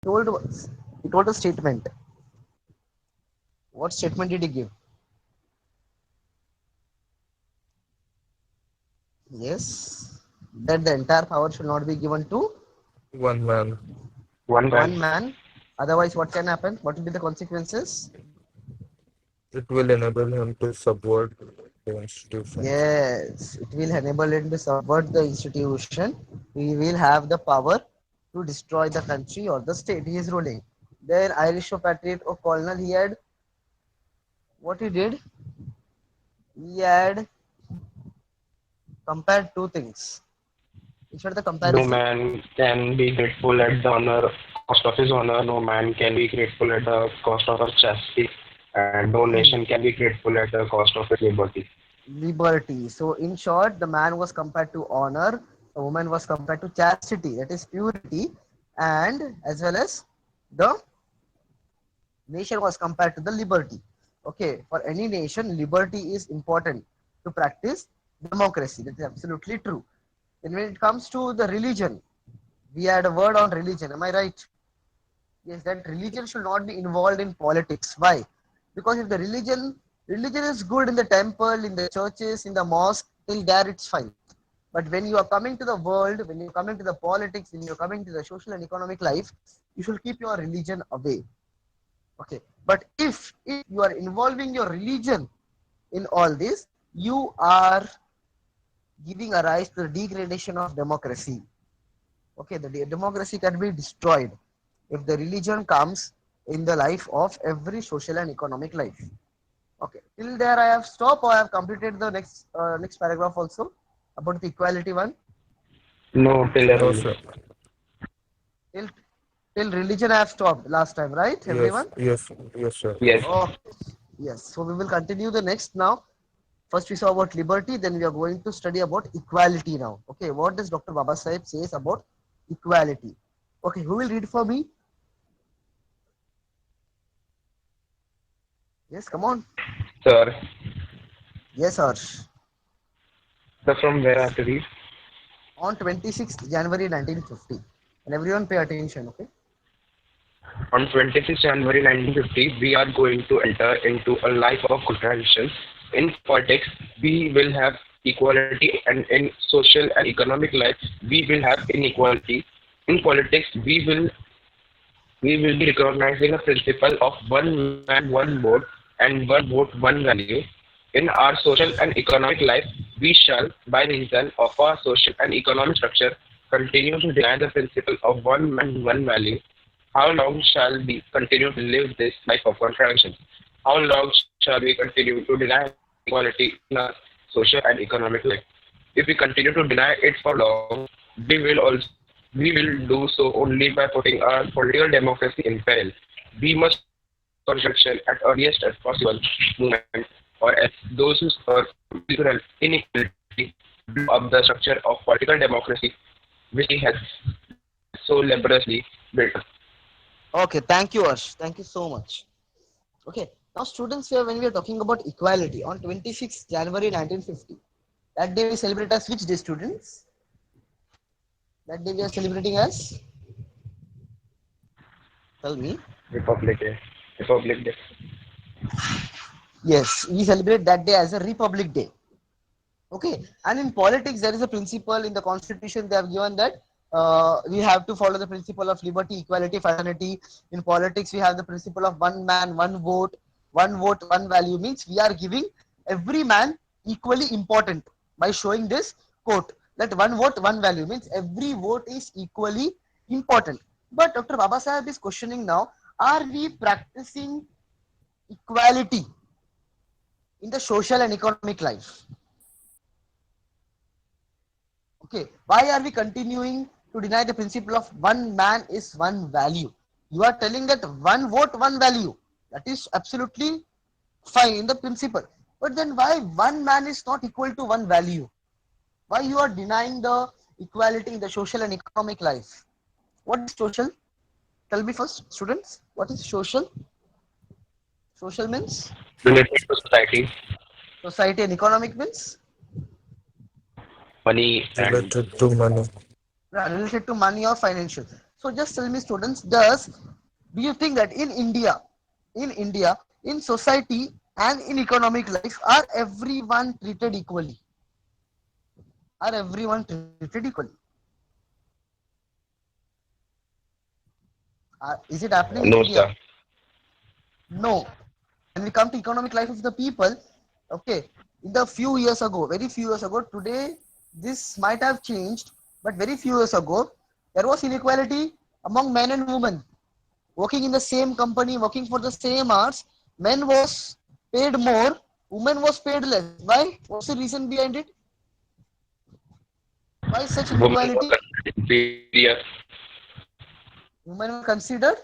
told he told a statement. What statement did he give? Yes, that the entire power should not be given to One man. One man. one man. Otherwise, what can happen? What will be the consequences? It will enable him to subvert the institutions. Yes, it will enable him to subvert the institution. He will have the power to destroy the country or the state he is ruling. Then Irish patriot or colonel, he had what he did? He had compared two things. Which are the No comparison? man can be grateful at the honor cost of his honor. No man can be grateful at the cost of his chastity, and no nation can be grateful at the cost of its liberty. Liberty. So, in short, the man was compared to honor, the woman was compared to chastity, that is purity, and as well as the nation was compared to the liberty. Okay, for any nation, liberty is important to practice democracy. That is absolutely true. Then, when it comes to the religion, we had a word on religion. Am I right? Yes, that religion should not be involved in politics. Why? Because if the religion is good in the temple, in the churches, in the mosque, till there it's fine. But when you are coming to the world, when you're coming to the politics, when you're coming to the social and economic life, you should keep your religion away. Okay. But if you are involving your religion in all this, you are giving a rise to the degradation of democracy. Okay, the democracy can be destroyed if the religion comes in the life of every social and economic life. Okay, till there I have stopped or I have completed the next paragraph also about the equality one. No pillar No, only. sir. Till till religion I have stopped last time, right, Yes, everyone? yes, yes, sir. Yes. Okay, yes. So we will continue the next now. First we saw about liberty, then we are going to study about equality now. Okay, what does Dr. Baba Sahib says about equality? Okay, who will read for me? Yes, come on. Sir. Yes, Harsh. Sir, from where I have to read? On 26th January 1950. And everyone pay attention, okay? On 26 January 1950, we are going to enter into a life of contradictions. In politics, we will have equality, and in social and economic life, we will have inequality. In politics, we will be recognizing a principle of one man, one vote, and one vote, one value. In our social and economic life, we shall, by reason of our social and economic structure, continue to deny the principle of one man, one value. How long shall we continue to live this life of contradiction? How long shall we continue to deny equality in our social and economic life? If we continue to deny it for long, we will do so only by putting our political democracy in peril. We must construction at earliest as possible movement, or else those who suffer from cultural inequality blow up the structure of political democracy which he has so laboriously built. Okay, thank you, Harsh. Thank you so much. Okay, now students here, when we are talking about equality on 26th January 1950, that day we celebrate as which day, students? That day we are celebrating as? Tell me. Republic Day. Republic Day. Yes, we celebrate that day as a Republic Day. Okay, and in politics, there is a principle in the constitution they have given that we have to follow the principle of liberty, equality, fraternity. In politics, we have the principle of one man, one vote, one value. Means we are giving every man equally important by showing this quote that one vote, one value means every vote is equally important. But Dr. Baba Sahib is questioning now: are we practicing equality in the social and economic life? Okay, why are we continuing to deny the principle of one man is one value? You are telling that one vote, one value. That is absolutely fine in the principle. But then why one man is not equal to one value? Why you are denying the equality in the social and economic life? What is social? Tell me first, students. What is social? Social means Related to society, society and economic means money, and Related to money. related to money or financial. So just tell me, students, do you think that in India, in society and in economic life, are everyone treated equally? Are everyone treated equally? Is it happening in No, India? sir. No. When we come to economic life of the people, okay, in the few years ago, very few years ago, today this might have changed, but very few years ago, there was inequality among men and women. Working in the same company, working for the same hours, men was paid more, women was paid less. Why? What's the reason behind it? Why such Women were inequality? considered inferior. Women were considered,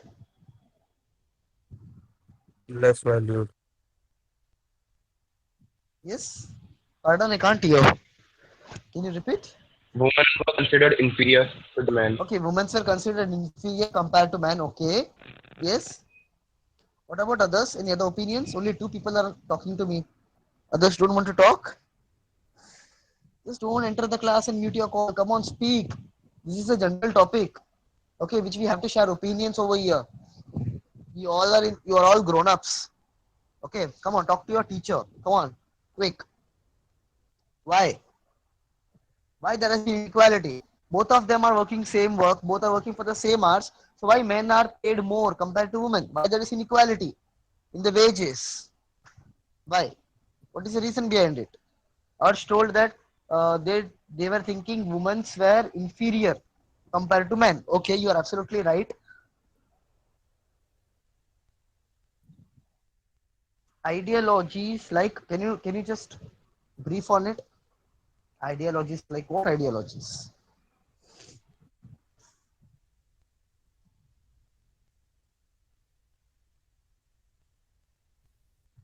Less valued. yes. Pardon, I can't hear. Can you repeat? Women were considered inferior to the men. Okay, women were considered inferior compared to men. Okay, yes. What about others? Any other opinions? Only two people are talking to me. Others don't want to talk. Just don't enter the class and mute your call. Come on, speak. This is a general topic. Okay, which we have to share opinions over here. You are all grown-ups. Okay, come on, talk to your teacher. Come on, quick. Why? Why there is inequality? Both of them are working same work, both are working for the same hours. So why men are paid more compared to women? Why there is inequality in the wages? Why? What is the reason behind it? Arch told that they were thinking women were inferior compared to men. Okay, you are absolutely right. Ideologies like can you just brief on it? Ideologies like what ideologies?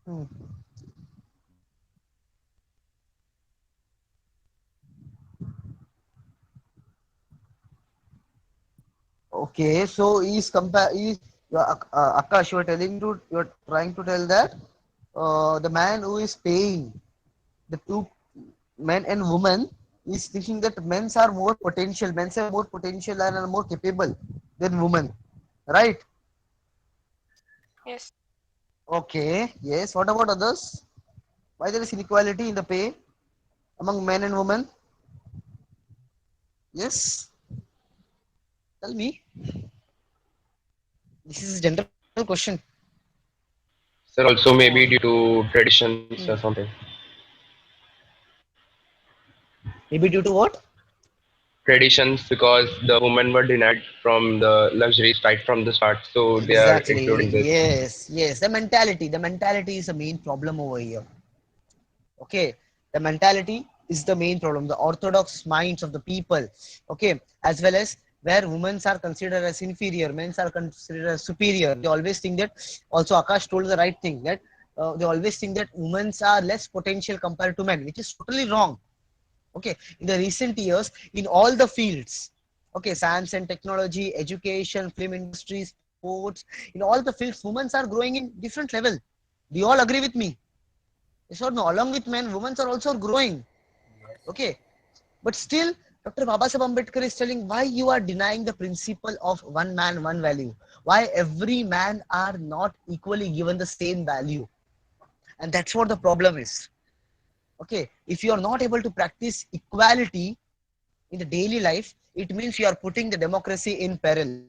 Hmm. Okay, so Akash, you're trying to tell that the man who is paying the two men and women is thinking that men have more potential and are more capable than women, right? Yes. Okay, yes. What about others? Why there is inequality in the pay among men and women? Yes, tell me. This is a general question. Sir, also maybe due to traditions or Hmm. something. Maybe due to what? Traditions because the women were denied from the luxuries right from the start, so they are Exactly. including this. Yes, yes. The mentality is the main problem over here. Okay, the mentality is the main problem, the orthodox minds of the people. Okay, as well as where women are considered as inferior, men are considered as superior. They always think that. Also Akash told the right thing, that they always think that women are less potential compared to men, which is totally wrong. Okay, in the recent years, in all the fields, okay, science and technology, education, film industry, sports, in all the fields, women are growing in different level. Do you all agree with me? Yes or no? Along with men, women are also growing. Okay. But still, Dr. Babasaheb Ambedkar is telling why you are denying the principle of one man, one value. Why every man are not equally given the same value. And that's what the problem is. Okay. If you are not able to practice equality in the daily life, it means you are putting the democracy in peril.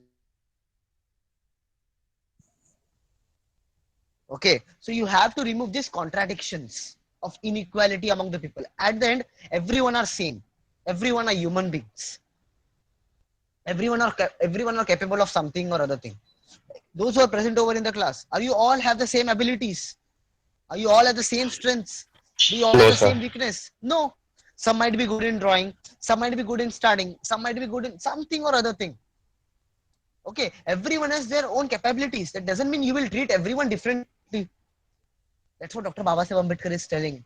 Okay, so you have to remove these contradictions of inequality among the people. At the end, everyone are same. Everyone are human beings. Everyone are capable of something or other thing. Those who are present over in the class, are you all have the same abilities? Are you all have the same strengths? Do you all have No, the sir. same weakness? No. Some might be good in drawing. Some might be good in studying. Some might be good in something or other thing. Okay, everyone has their own capabilities. That doesn't mean you will treat everyone differently. That's what Dr. Babasaheb Ambedkar is telling.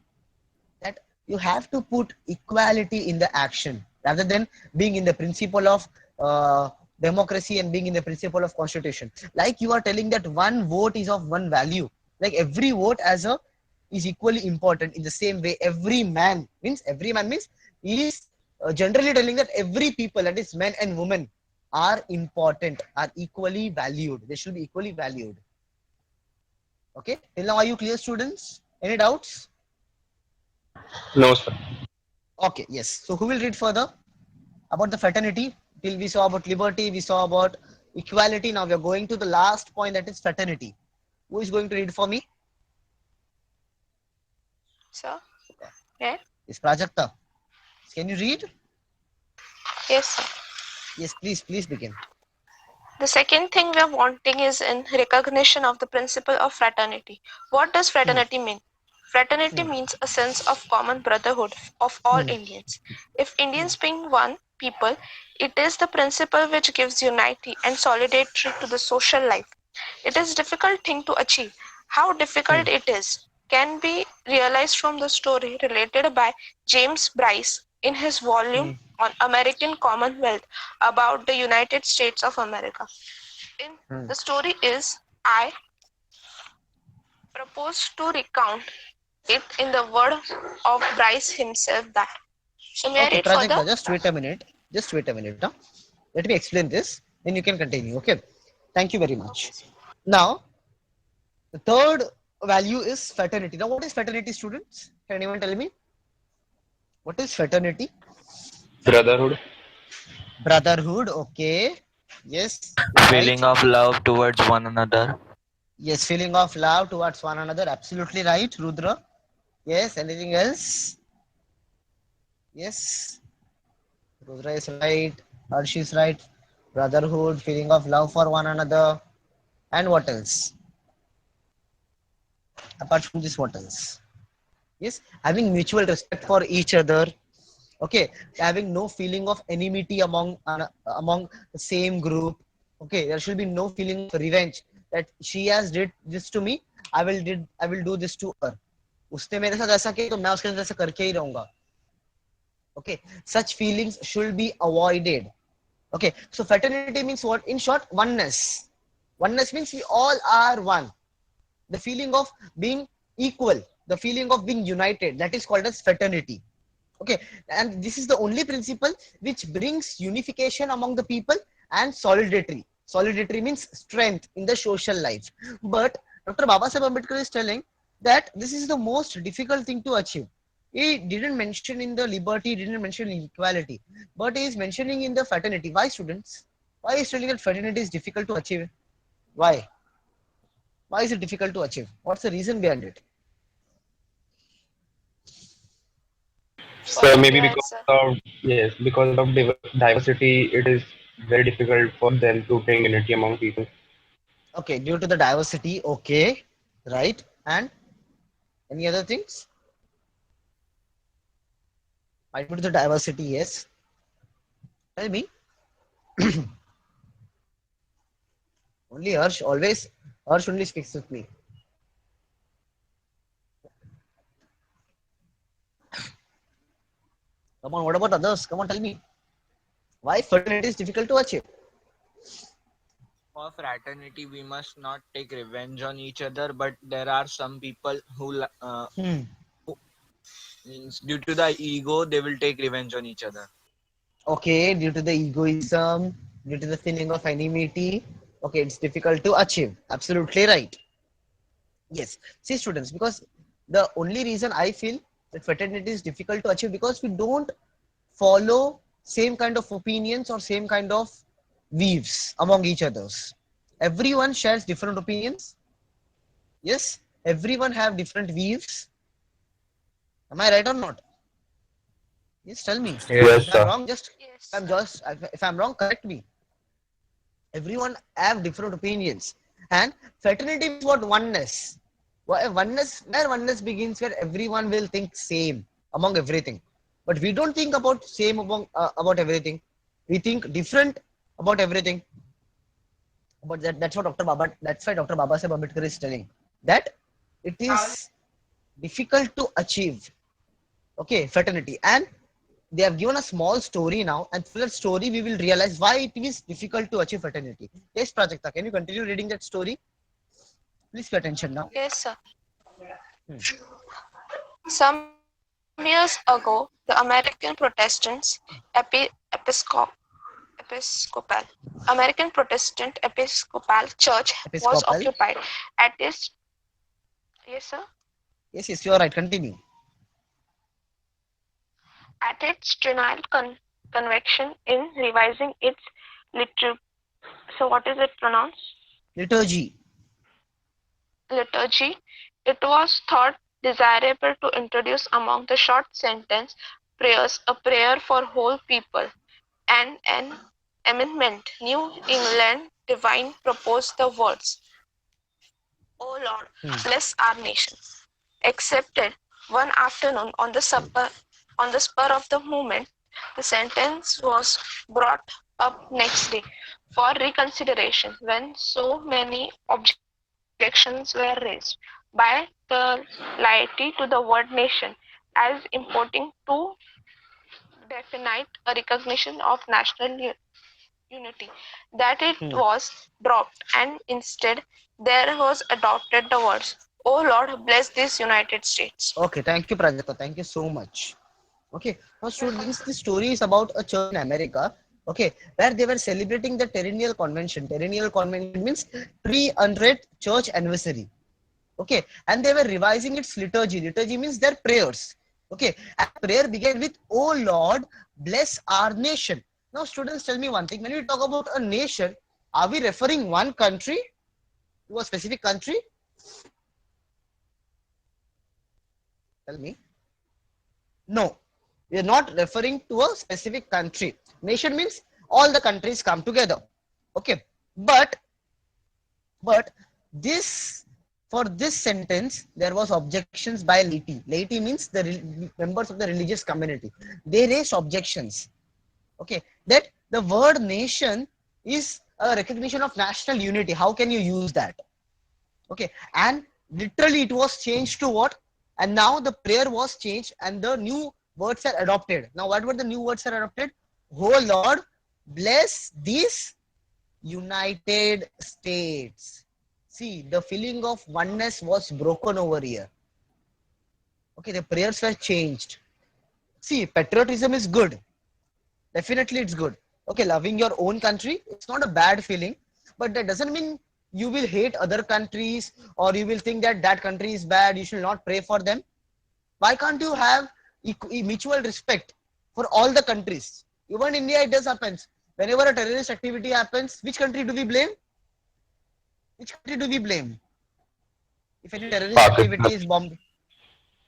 That you have to put equality in the action rather than being in the principle of democracy and being in the principle of constitution. Like you are telling that one vote is of one value. Like every vote as a is equally important. In the same way, every man means he is generally telling that every people, that is men and women, are important, are equally valued. They should be equally valued. Okay, till now are you clear, students? Any doubts? No, sir. Okay, yes. So who will read further about the fraternity? Till we saw about liberty, we saw about equality. Now we are going to the last point, that is fraternity. Who is going to read for me? Sir? Yeah? Is Prajakta. Can you read? Yes, sir. Yes, please begin. The second thing we are wanting is in recognition of the principle of fraternity. What does fraternity mean? Fraternity means a sense of common brotherhood of all Indians. If Indians being one people, it is the principle which gives unity and solidarity to the social life. It is a difficult thing to achieve. How difficult it is can be realized from the story related by James Bryce in his volume on American Commonwealth about the United States of America. In the story is I propose to recount it in the word of Bryce himself that. So may I Okay, read further? Prajakta, just wait a minute. Just wait a minute. Huh? Let me explain this. Then you can continue. Okay. Thank you very much. Now, the third value is fraternity. Now, what is fraternity, students? Can anyone tell me? What is fraternity? Brotherhood. Brotherhood. Okay. Yes, you're right. Feeling of love towards one another. Yes, feeling of love towards one another. Absolutely right, Rudra. Yes, anything else? Yes, Rudra is right. Harsh is right. Brotherhood, feeling of love for one another. And what else? Apart from this, what else? Yes, having mutual respect for each other. Okay, having no feeling of enmity among the same group. Okay, there should be no feeling of revenge that she has did this to me. I will do this to her. उसने मेरे साथ ऐसा किया तो मैं उसके साथ ऐसा करके ही रहूंगा. Okay, such feelings should be avoided. Okay, so fraternity means what? In short, oneness. Oneness means we all are one. The feeling of being equal, the feeling of being united, that is called as fraternity. Okay, and this is the only principle which brings unification among the people and solidarity. Solidarity means strength in the social life. But Dr. Babasaheb Ambedkar is telling that this is the most difficult thing to achieve. He didn't mention in the liberty, didn't mention in equality, but he is mentioning in the fraternity. Why, students? Why is telling that fraternity is difficult to achieve? Why? Why is it difficult to achieve? What's the reason behind it? So maybe Yeah, because sir. of because of diversity, it is very difficult for them to bring unity among people. Okay, due to the diversity, okay, right? And any other things? I due to the diversity, yes. Tell me. Only Harsh, always Harsh only speaks with me. Come on, what about others? Come on, tell me. Why fraternity is difficult to achieve? For fraternity, we must not take revenge on each other, but there are some people Hmm. who means due to the ego, they will take revenge on each other. Okay, due to the egoism, due to the feeling of enmity, okay, it's difficult to achieve. Absolutely right. Yes. See, students, because the only reason I feel that fraternity is difficult to achieve because we don't follow same kind of opinions or same kind of views among each others. Everyone shares different opinions. Yes, everyone have different views. Am I right or not? Yes, tell me. Yes, If I'm sir. wrong, Yes, if I'm sir. just if I'm wrong, correct me. Everyone have different opinions, and fraternity is what oneness. Where oneness begins, where everyone will think same among everything. But we don't think about same among about everything. We think different about everything. But that's what Dr. Baba. That's why Dr. Babasaheb Ambedkar is telling that it is difficult to achieve. Okay, fraternity, and they have given a small story now, and through that story we will realize why it is difficult to achieve fraternity. Yes, Prajakta, can you continue reading that story? Please pay attention now. Yes, sir. Hmm. Some years ago, the American Protestants, Episcopalians, Episcopal. American Protestant Episcopal Church was Episcopal. occupied at its yes sir Yes, you are right. Continue. at its Trinal conviction in revising its liturgy. So what is it pronounced? Liturgy. Liturgy. It was thought desirable to introduce among the short sentence prayers a prayer for whole people and an amendment. New England Divine proposed the words, "O Lord, bless our nation." Accepted one afternoon on the spur of the moment, the sentence was brought up next day for reconsideration when so many objections were raised by the laity to the word nation as importing too definite a recognition of national unity, that it was dropped, and instead there was adopted the words, "O Lord, bless this United States." Okay, thank you, Prajakta. Thank you so much. Okay, now students, this story is about a church in America. Okay, where they were celebrating the Terrennial Convention. Terrennial Convention means 300th church anniversary. Okay, and they were revising its liturgy. Liturgy means their prayers. Okay, and prayer began with, "Oh Lord, bless our nation." Now, students, tell me one thing. When we talk about a nation, are we referring one country to a specific country? Tell me. No, we are not referring to a specific country. Nation means all the countries come together. Okay, but this, for this sentence there was objections by laity. Laity means the members of the religious community. They raised objections. Okay, that the word nation is a recognition of national unity. How can you use that? Okay, and literally it was changed to what? And now the prayer was changed and the new words are adopted. Now what were the new words are adopted? "Oh Lord, bless these United States." See, the feeling of oneness was broken over here. Okay, the prayers were changed. See, patriotism is good. Definitely it's good. Okay, loving your own country, it's not a bad feeling, but that doesn't mean you will hate other countries or you will think that that country is bad, you should not pray for them. Why can't you have mutual respect for all the countries? Even India, it does happens. Whenever a terrorist activity happens, which country do we blame? Which country do we blame? If any terrorist activity is bombed,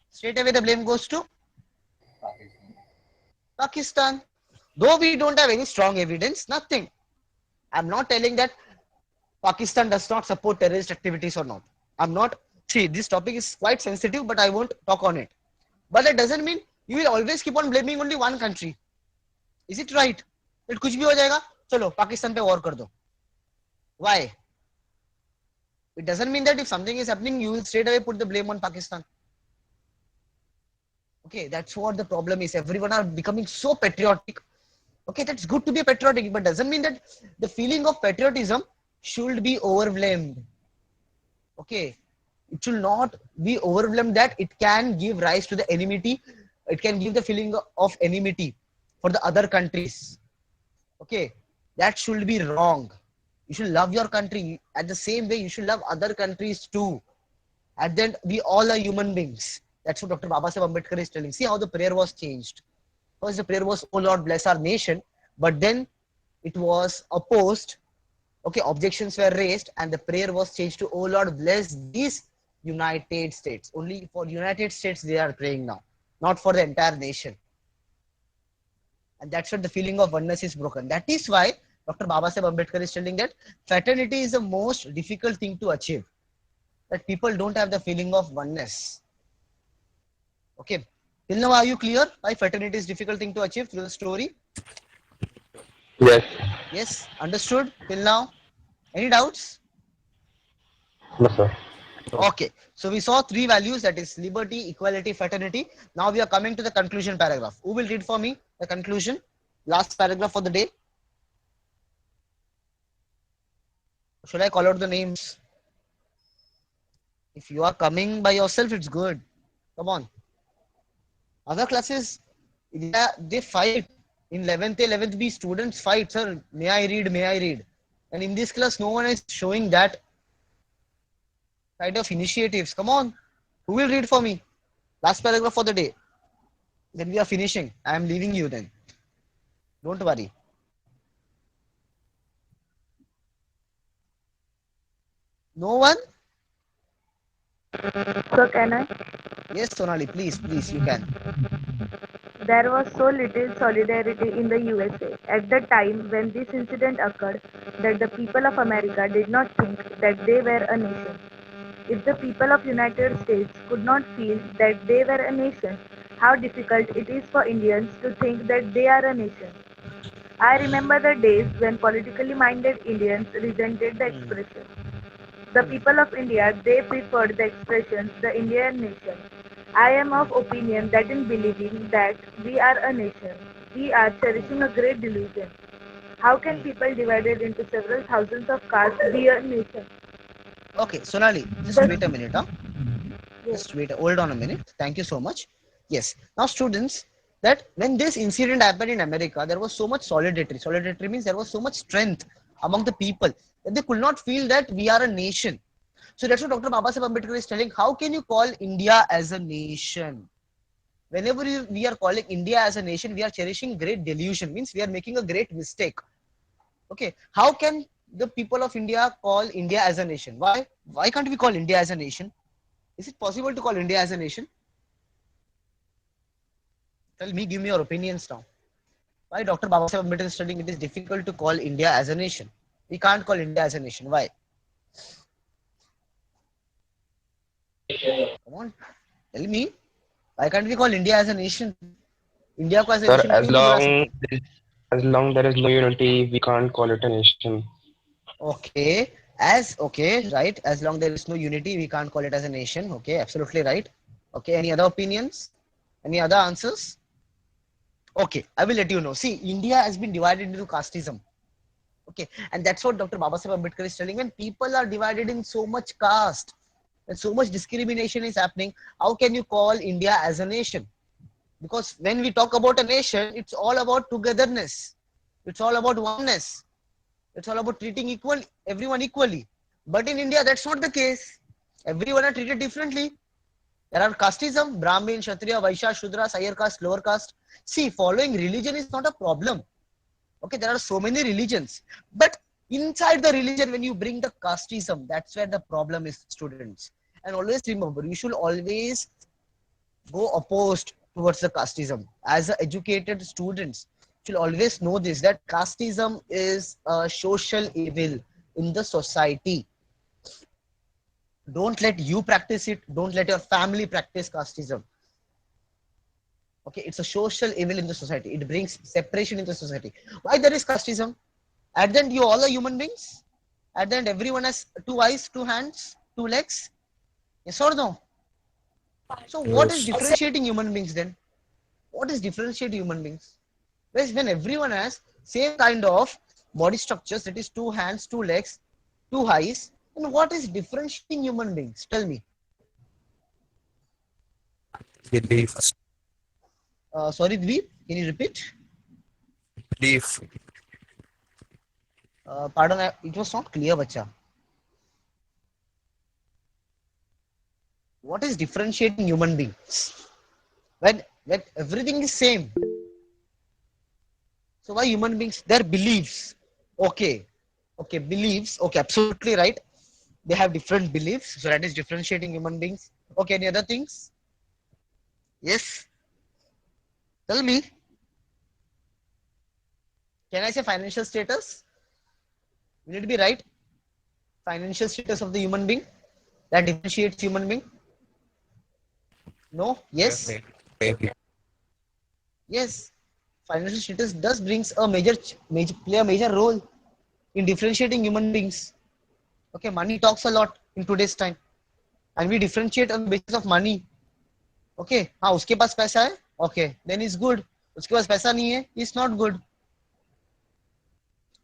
straight away the blame goes to Pakistan. Though we don't have any strong evidence, nothing. I'm not telling that Pakistan does not support terrorist activities or not. I'm not. See, this topic is quite sensitive, but I won't talk on it. But that doesn't mean you will always keep on blaming only one country. Is it right? It कुछ भी हो जाएगा, चलो पाकिस्तान पे war कर दो. Why? It doesn't mean that if something is happening, you will straight away put the blame on Pakistan. Okay, that's what the problem is. Everyone are becoming so patriotic. Okay, that's good to be patriotic, but doesn't mean that the feeling of patriotism should be overwhelmed. Okay, it should not be overwhelmed that it can give rise to the enmity. It can give the feeling of enmity for the other countries. Okay, that should be wrong. You should love your country. At the same way, you should love other countries too. At the end, we all are human beings. That's what Dr. Babasaheb Ambedkar is telling. See how the prayer was changed. First, the prayer was, "Oh Lord, bless our nation," but then it was opposed. Okay, objections were raised, and the prayer was changed to, "Oh Lord, bless these United States." Only for United States they are praying now, not for the entire nation. And that's what the feeling of oneness is broken. That is why Dr. Babasaheb Ambedkar is telling that fraternity is the most difficult thing to achieve. That people don't have the feeling of oneness. Okay. Till now, are you clear why fraternity is difficult thing to achieve through the story? Yes. Yes, understood till now. Any doubts? No, sir. Okay, so we saw three values, that is liberty, equality, fraternity. Now we are coming to the conclusion paragraph. Who will read for me the conclusion? Last paragraph for the day. Should I call out the names? If you are coming by yourself, it's good. Come on. Other classes, they fight. In 11th B, students fight, sir. May I read? May I read? And in this class, no one is showing that kind of initiatives. Come on, who will read for me? Last paragraph for the day. Then we are finishing. I am leaving you then. Don't worry. No one? So can I? Yes, Sonali, please, you can. There was so little solidarity in the USA at the time when this incident occurred that the people of America did not think that they were a nation. If the people of United States could not feel that they were a nation, how difficult it is for Indians to think that they are a nation. I remember the days when politically minded Indians resented the expression. The people of India, they preferred the expression the Indian nation. I am of opinion that in believing that we are a nation, we are cherishing a great delusion. How can people divided into several thousands of castes be a nation? Okay, Sonali, just The, wait a minute. Huh? yes, Just wait, hold on a minute. Thank you so much. Yes. Now, students, that when this incident happened in America, there was so much solidarity. Solidarity means there was so much strength among the people that they could not feel that we are a nation. So that's what Dr. Babasaheb Ambedkar is telling. How can you call India as a nation? Whenever we are calling India as a nation, we are cherishing great delusion. Means we are making a great mistake. Okay. How can the people of India call India as a nation? Why? Why can't we call India as a nation? Is it possible to call India as a nation? Tell me, give me your opinions now. Why Dr. Babasaheb Ambedkar is studying it is difficult to call India as a nation? We can't call India as a nation. Why? Come on, tell me. Why can't we call India as a nation? India को as a Sir, nation क्यों नहीं बुला सकते? as long there is no unity, we can't call it a nation. Okay, right. As long there is no unity, we can't call it as a nation. Okay, absolutely right. Okay, any other opinions? Any other answers? Okay, I will let you know. See, India has been divided into casteism. Okay, and that's what Dr. Babasaheb Ambedkar is telling. When people are divided in so much caste and so much discrimination is happening, how can you call India as a nation? Because when we talk about a nation, it's all about togetherness. It's all about oneness. It's all about treating everyone equally. But in India, that's not the case. Everyone are treated differently. There are casteism, Brahmin, Kshatriya, Vaishya, Shudra, higher caste, lower caste. See, following religion is not a problem. Okay, there are so many religions. But inside the religion, when you bring the casteism, that's where the problem is, students. And always remember, you should always go opposed towards the casteism. As a educated students, you should always know this, that casteism is a social evil in the society. Don't let you practice it. Don't let your family practice casteism. Okay, it's a social evil in the society. It brings separation in the society. Why there is casteism? At the end, you all are human beings. At the end, everyone has 2 eyes, 2 hands, 2 legs. Yes or no? So what is Yes. differentiating human beings then? What is differentiating human beings? Whereas when everyone has same kind of body structures, that is 2 hands, 2 legs, 2 eyes, then what is differentiating human beings? Tell me. Belief. Sorry, Dweep, can you repeat? Belief. Pardon, it was not clear, bacha. What is differentiating human beings? When everything is same. So why human beings? Their beliefs. Okay, beliefs. Okay, absolutely right. They have different beliefs, so that is differentiating human beings. Okay, any other things? Yes. Tell me. Can I say financial status? Will it be right? Financial status of the human being that differentiates human being? No? Yeah, Yes? maybe. Yes. Financial status does brings a play a major role in differentiating human beings. Okay, money talks a lot in today's time, and we differentiate on the basis of money. Okay, हाँ उसके पास पैसा है, okay, then it's good. उसके पास पैसा नहीं है, it's not good.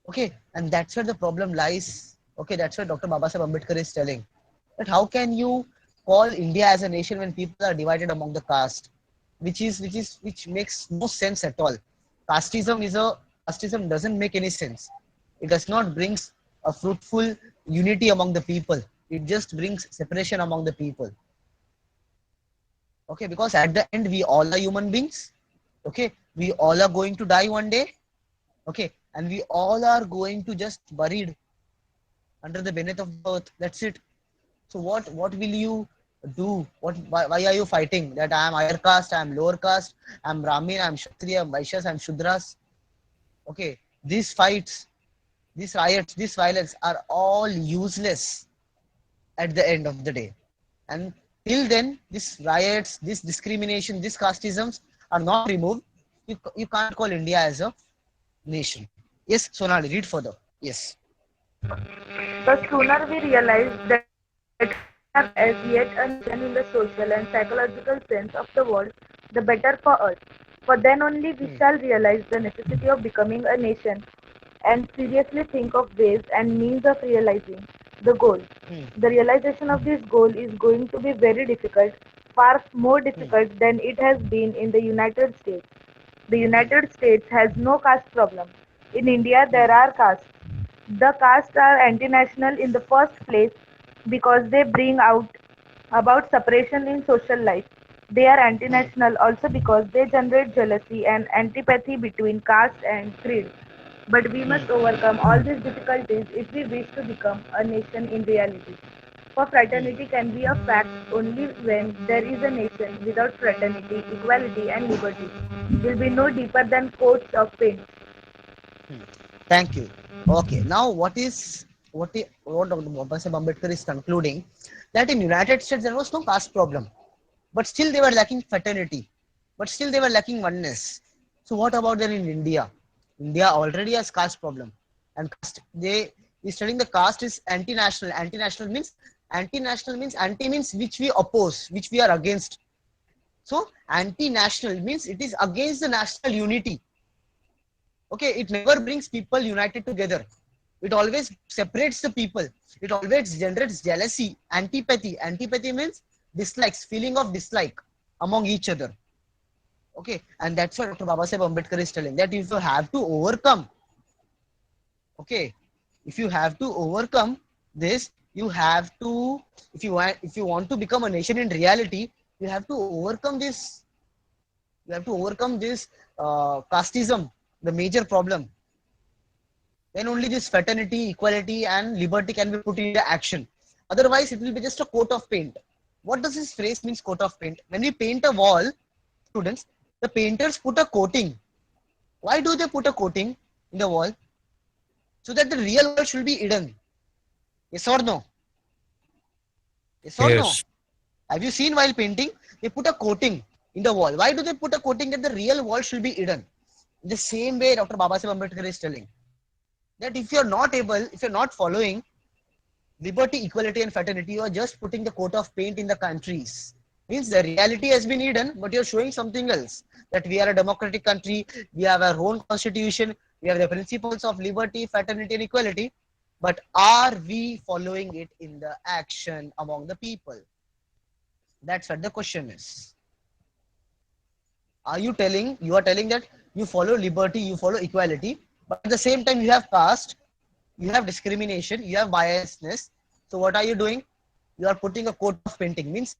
Okay, and that's where the problem lies. Okay, that's why Dr. Babasaheb Ambedkar is telling that how can you call India as a nation when people are divided among the caste, which makes no sense at all. casteism doesn't make any sense. It does not brings a fruitful unity among the people. It just brings separation among the people. Okay, because at the end we all are human beings. Okay, we all are going to die one day. Okay, and we all are going to just buried under the beneath of the earth. That's it. So what will you do? Why are you fighting? That I am higher caste, I am lower caste, I am Brahmin, I am Kshatriya, I am Vaishyas, I am Shudras. Okay, these fights, these riots, this violence are all useless at the end of the day. And till then, these riots, this discrimination, these casteisms are not removed. You can't call India as a nation. Yes, Sonali, read further. Yes. The sooner we realize that we are not as yet a nation in the social and psychological sense of the word, the better for us. For then only we shall realize the necessity of becoming a nation and seriously think of ways and means of realizing the goal. The realization of this goal is going to be very difficult, far more difficult than it has been in the United States. The United States has no caste problem. In India, there are castes. The castes are anti-national in the first place because they bring out about separation in social life. They are anti-national also because they generate jealousy and antipathy between caste and creed. But we must overcome all these difficulties if we wish to become a nation in reality. For fraternity can be a fact only when there is a nation without fraternity, equality and liberty. Will be no deeper than coats of paint. Thank you. Okay, now what Dr. Babasaheb Ambedkar is concluding that in United States there was no caste problem, but still they were lacking fraternity, but still they were lacking oneness. So what about then in India? India already has caste problem, and caste, they is studying the caste is anti-national. Anti-national means anti means which we oppose, which we are against. So anti-national means it is against the national unity. Okay, it never brings people united together. It always separates the people. It always generates jealousy, antipathy. Antipathy means dislikes, feeling of dislike among each other. Okay, and that's what Dr. Babasaheb Ambedkar is telling, that if you have to overcome, okay, if you have to overcome this, you have to, if you want to become a nation in reality, you have to overcome this. You have to overcome this casteism, the major problem. Then only this fraternity, equality, and liberty can be put into action. Otherwise, it will be just a coat of paint. What does this phrase means, coat of paint? When we paint a wall, students, the painters put a coating. Why do they put a coating in the wall? So that the real world should be hidden. Yes or no? Yes or no? Yes. Have you seen while painting? They put a coating in the wall. Why do they put a coating that the real wall should be hidden? In the same way, Dr. Babasaheb Ambedkar is telling that if you're not following liberty, equality, and fraternity, you are just putting the coat of paint in the countries. Means the reality has been hidden, but you're showing something else. That we are a democratic country, we have our own constitution, we have the principles of liberty, fraternity, and equality. But are we following it in the action among the people? That's what the question is. You are telling that you follow liberty, you follow equality, but at the same time you have caste, you have discrimination, you have biasness. So what are you doing? You are putting a coat of painting. Means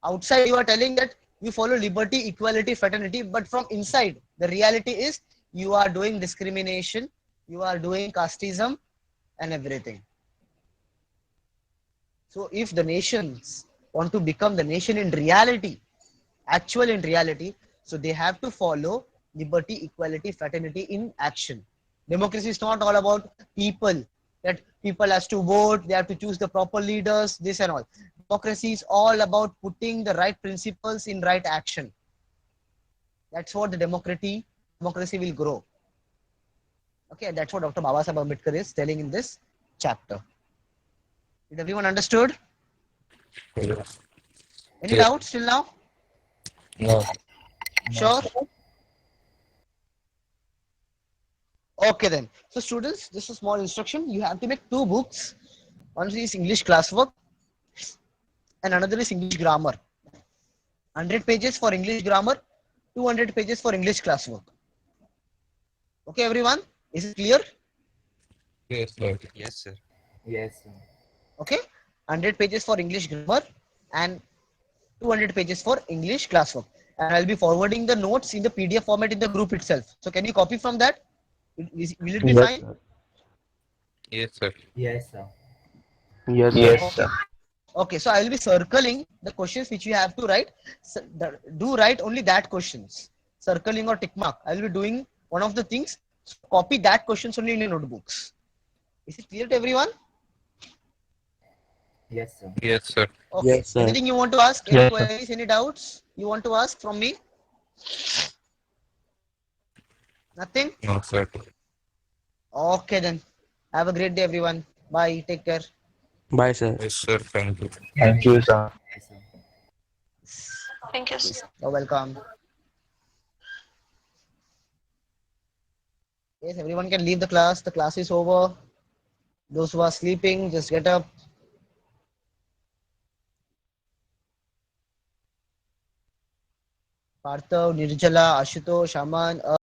outside you are telling that you follow liberty, equality, fraternity, but from inside, the reality is you are doing discrimination, you are doing casteism and everything. So if the nations want to become the nation in reality, actual in reality, so they have to follow liberty, equality, fraternity in action. Democracy is not all about people, that people has to vote, they have to choose the proper leaders, this and all. Democracy is all about putting the right principles in right action. That's what the democracy will grow. Okay, that's what Dr. Babasaheb Ambedkar is telling in this chapter. Did everyone understood? Yes. Any Yes. doubts till now? No. Sure. Okay then. So students, just a small instruction. You have to make 2 books. One is English classwork and another is English grammar. 100 pages for English grammar, 200 pages for English classwork. Okay, everyone, is it clear? Yes, sir. Yes, sir. Yes, sir. Okay, 100 pages for English grammar and 200 pages for English classwork. And I'll be forwarding the notes in the PDF format in the group itself. So can you copy from that? Will it be Yes, fine? sir. Yes, sir. Yes, sir. Yes, Okay. sir. Okay, so I will be circling the questions which you have to write. So do write only that questions. Circling or tick mark. I will be doing one of the things. So copy that questions only in your notebooks. Is it clear to everyone? Yes, sir. Yes, sir. Okay. Yes, sir. Anything you want to ask? Any Yes, sir. queries? Any doubts you want to ask from me? Nothing? No, sir. Okay then. Have a great day, everyone. Bye. Take care. Bye, sir. Yes, sir. Thank you. Thank you, sir. Yes, sir. Thank you, sir. You're welcome. Yes, everyone can leave the class. The class is over. Those who are sleeping, just get up. Parthav, Nirjala, Ashutosh, Aman,